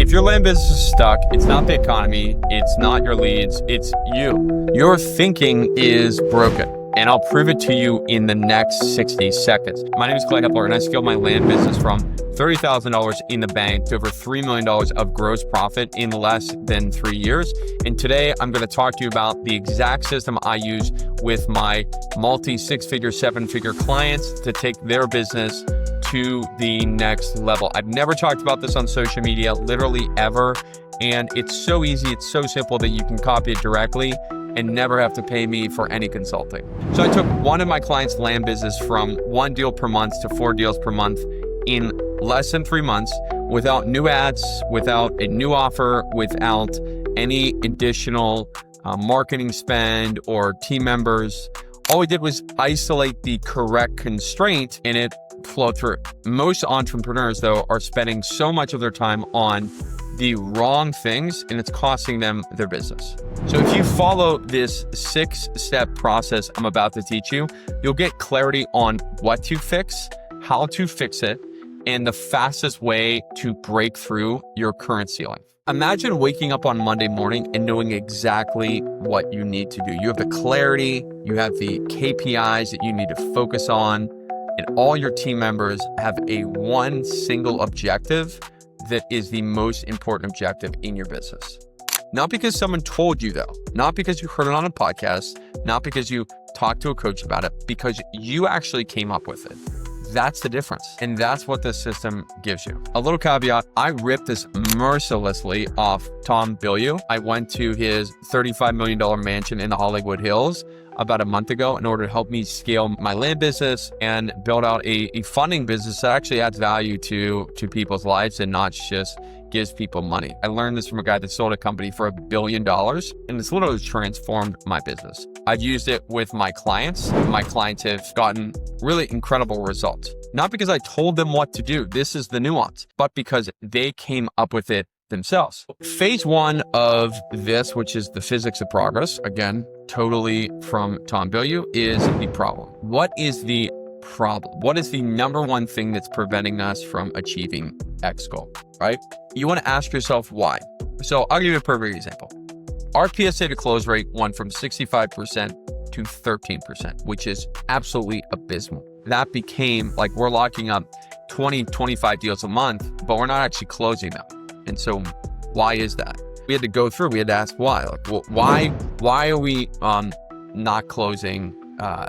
If your land business is stuck, it's not the economy, it's not your leads, it's you. Your thinking is broken, and I'll prove it to you in the next 60 seconds. My name is Hepler, and I scaled my land business from $30,000 in the bank to over $3 million of gross profit in less than 3 years. And today I'm going to talk to you about the exact system I use with my multi-six-figure, seven-figure clients to take their business to the next level. I've never talked about this on social media, literally ever. And it's so easy, it's so simple that you can copy it directly and never have to pay me for any consulting. So I took one of my clients' land business from 1 deal per month to 4 deals per month in less than 3 months, without new ads, without a new offer, without any additional marketing spend or team members. All we did was isolate the correct constraint and it flowed through. Most entrepreneurs, though, are spending so much of their time on the wrong things, and it's costing them their business. So if you follow this 6-step process I'm about to teach you, you'll get clarity on what to fix, how to fix it, and the fastest way to break through your current ceiling. Imagine waking up on Monday morning and knowing exactly what you need to do. You have the clarity, you have the KPIs that you need to focus on, and all your team members have a one single objective that is the most important objective in your business. Not because someone told you though, not because you heard it on a podcast, not because you talked to a coach about it, because you actually came up with it. That's the difference. And that's what this system gives you. A little caveat, I ripped this mercilessly off Tom Bilyeu. I went to his $35 million mansion in the Hollywood Hills about a month ago in order to help me scale my land business and build out a funding business that actually adds value to people's lives and not just gives people money. I learned this from a guy that sold a company for $1 billion, and it's literally transformed my business. I've used it with my clients. My clients have gotten really incredible results. Not because I told them what to do, this is the nuance, but because they came up with it themselves. Phase 1 of this, which is the physics of progress, again, totally from Tom Bilyeu, is the problem. What is the problem? What is the number one thing that's preventing us from achieving X goal, right? You want to ask yourself why. So I'll give you a perfect example. Our PSA to close rate went from 65% to 13%, which is absolutely abysmal. That became like we're locking up 20, 25 deals a month, but we're not actually closing them. And so why is that? We had to go through, we had to ask why. Like, well, why are we not closing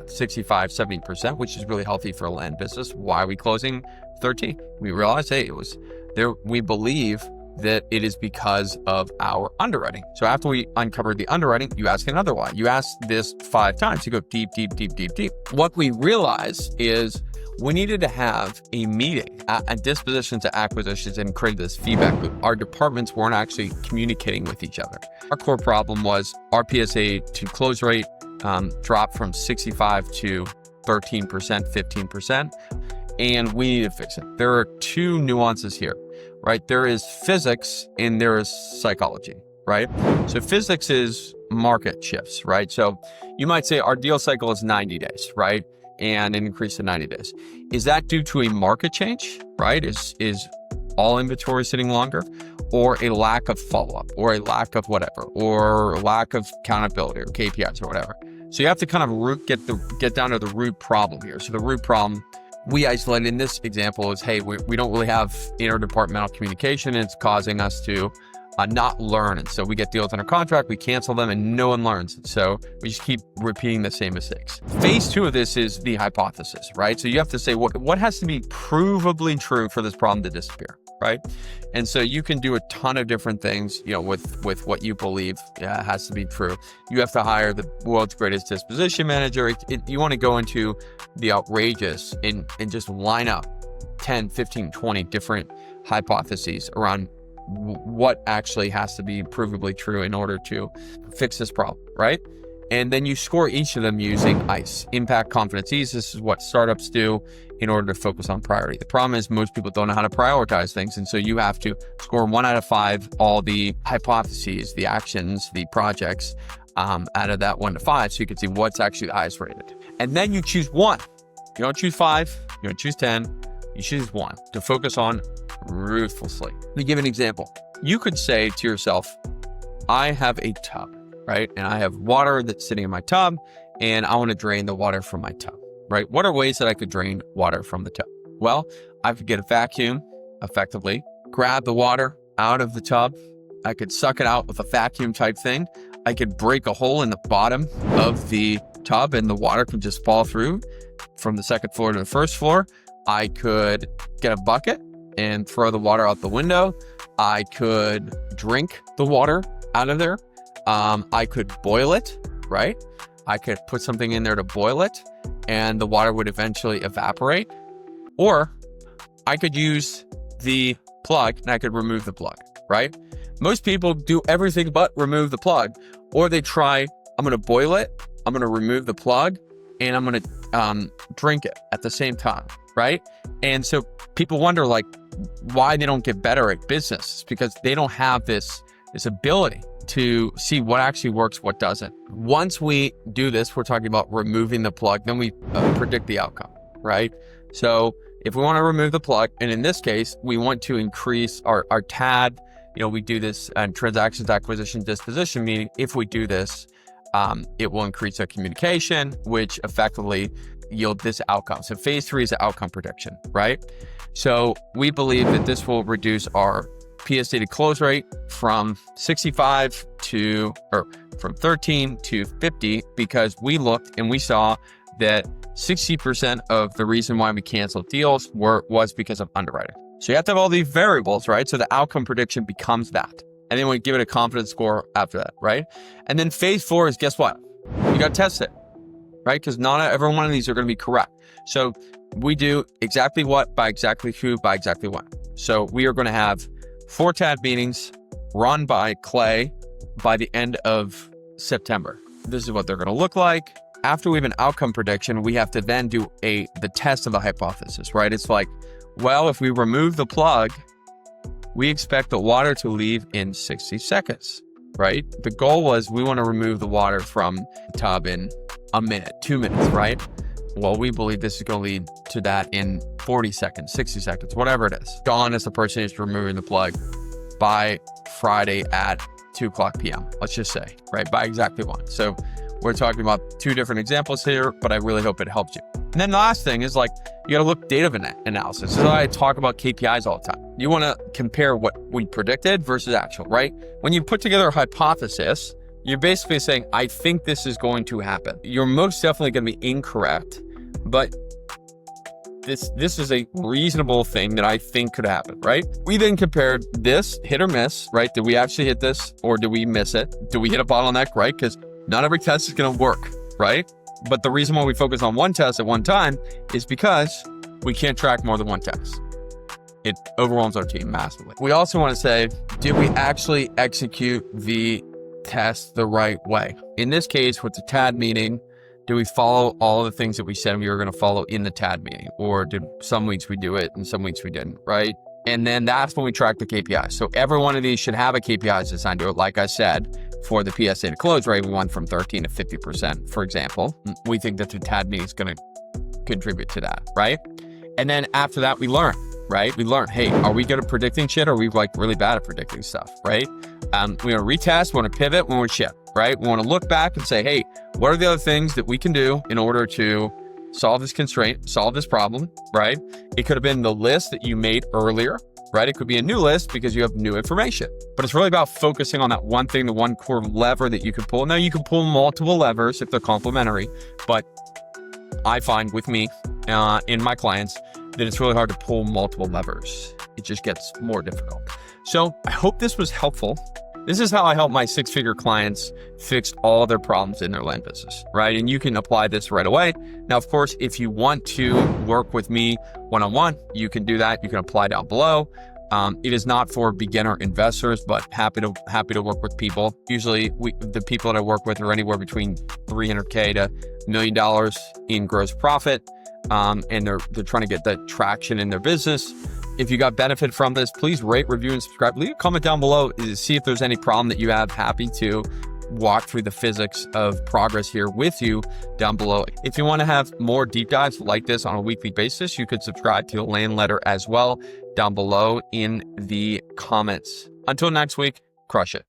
65, 70%, which is really healthy for a land business? Why are we closing 13? We realized, hey, it was there. We believe that it is because of our underwriting. So after we uncovered the underwriting, you ask another why. You ask this 5 times, you go deep, deep, deep, deep, deep. What we realized is we needed to have a meeting at disposition to acquisitions and create this feedback loop. Our departments weren't actually communicating with each other. Our core problem was our PSA to close rate dropped from 65 to 13%, 15%, and we need to fix it. There are 2 nuances here, right? There is physics and there is psychology, right? So physics is market shifts, right? So you might say our deal cycle is 90 days, right? And an increase in 90 days. Is that due to a market change, right? Is all inventory sitting longer, or a lack of follow-up, or a lack of whatever, or a lack of accountability or KPIs or whatever? So you have to kind of get down to the root problem here. So the root problem we isolated in this example is, hey, we don't really have interdepartmental communication, and it's causing us to not learn. And so we get deals under contract, we cancel them, and no one learns. So we just keep repeating the same mistakes. Phase 2 of this is the hypothesis, right? So you have to say, what has to be provably true for this problem to disappear, right? And so you can do a ton of different things, with what you believe has to be true. You have to hire the world's greatest disposition manager. You want to go into the outrageous and just line up 10, 15, 20 different hypotheses around what actually has to be provably true in order to fix this problem, right? And then you score each of them using ICE, impact, confidence, ease. This is what startups do in order to focus on priority. The problem is most people don't know how to prioritize things. And so you have to score 1 out of 5, all the hypotheses, the actions, the projects out of that 1 to 5. So you can see what's actually the highest rated. And then you choose 1. You don't choose 5, you don't choose 10, you choose 1 to focus on ruthlessly. Let me give an example. you could say to yourself, I have a tub, right? And I have water that's sitting in my tub and I want to drain the water from my tub, right? What are ways that I could drain water from the tub? Well, I could get a vacuum effectively, grab the water out of the tub. I could suck it out with a vacuum type thing. I could break a hole in the bottom of the tub and the water could just fall through from the second floor to the first floor. I could get a bucket and throw the water out the window. I could drink the water out of there. I could boil it, right? I could put something in there to boil it and the water would eventually evaporate. Or I could use the plug and I could remove the plug, right? Most people do everything but remove the plug, or they try, I'm going to boil it, I'm going to remove the plug, and I'm going to drink it at the same time, right? And so people wonder like why they don't get better at business. It's because they don't have this ability to see what actually works, what doesn't. Once we do this, we're talking about removing the plug, then we predict the outcome, right? So if we want to remove the plug, and in this case, we want to increase our TAD, we do this transactions, acquisition, disposition, meaning if we do this, it will increase our communication, which effectively yield this outcome. So phase 3 is the outcome prediction, right? So we believe that this will reduce our PSA to close rate from 65 from 13 to 50, because we looked and we saw that 60% of the reason why we canceled deals was because of underwriting. So you have to have all these variables, right? So the outcome prediction becomes that. And then we give it a confidence score after that, right? And then phase 4 is, guess what? You got to test it, right? Because not every one of these are going to be correct. So we do exactly what, by exactly who, by exactly when. So we are going to have 4 TAD meetings run by Clay by the end of September. This is what they're going to look like. After we have an outcome prediction, we have to then do the test of the hypothesis, right? It's like, well, if we remove the plug, we expect the water to leave in 60 seconds, right? The goal was we want to remove the water from the tub in a minute, 2 minutes, right? Well, we believe this is going to lead to that in 40 seconds, 60 seconds, whatever it is. Dawn is the person who's removing the plug by Friday at 2:00 p.m., let's just say, right? By exactly one. So we're talking about 2 different examples here, but I really hope it helps you. And then the last thing is like, you got to look data analysis. This is why I talk about KPIs all the time. You want to compare what we predicted versus actual, right? When you put together a hypothesis, you're basically saying, I think this is going to happen. You're most definitely going to be incorrect, but this is a reasonable thing that I think could happen, right? We then compared this hit or miss, right? Did we actually hit this or did we miss it? Do we hit a bottleneck, right? Because not every test is going to work, right? But the reason why we focus on one test at one time is because we can't track more than one test. It overwhelms our team massively. We also want to say, did we actually execute the test the right way? In this case, with the TAD meeting, do we follow all the things that we said we were going to follow in the TAD meeting? Or did some weeks we do it and some weeks we didn't, right? And then that's when we track the KPIs. So every one of these should have a KPIs assigned to it. Like I said, for the PSA to close rate, we went from 13 to 50%, for example. We think that the TAD meeting is going to contribute to that, right? And then after that, we learn, right? We learn, hey, are we good at predicting shit or are we like really bad at predicting stuff, right? We want to retest, we want to pivot, we want to shift, right? We want to look back and say, hey, what are the other things that we can do in order to solve this constraint, solve this problem, right? It could have been the list that you made earlier, right? It could be a new list because you have new information, but it's really about focusing on that one thing, the one core lever that you can pull. Now you can pull multiple levers if they're complementary, but I find with me, in my clients, that it's really hard to pull multiple levers. It just gets more difficult. So I hope this was helpful. This is how I help my 6-figure clients fix all their problems in their land business, right? And you can apply this right away. Now, of course, if you want to work with me one-on-one, you can do that. You can apply down below. It is not for beginner investors, but happy to work with people. Usually the people that I work with are anywhere between $300K to $1 million in gross profit. And they're trying to get that traction in their business. If you got benefit from this, please rate, review, and subscribe. Leave a comment down below to see if there's any problem that you have. Happy to walk through the physics of progress here with you down below. If you want to have more deep dives like this on a weekly basis, you could subscribe to the Land Letter as well. down below in the comments. Until next week, crush it.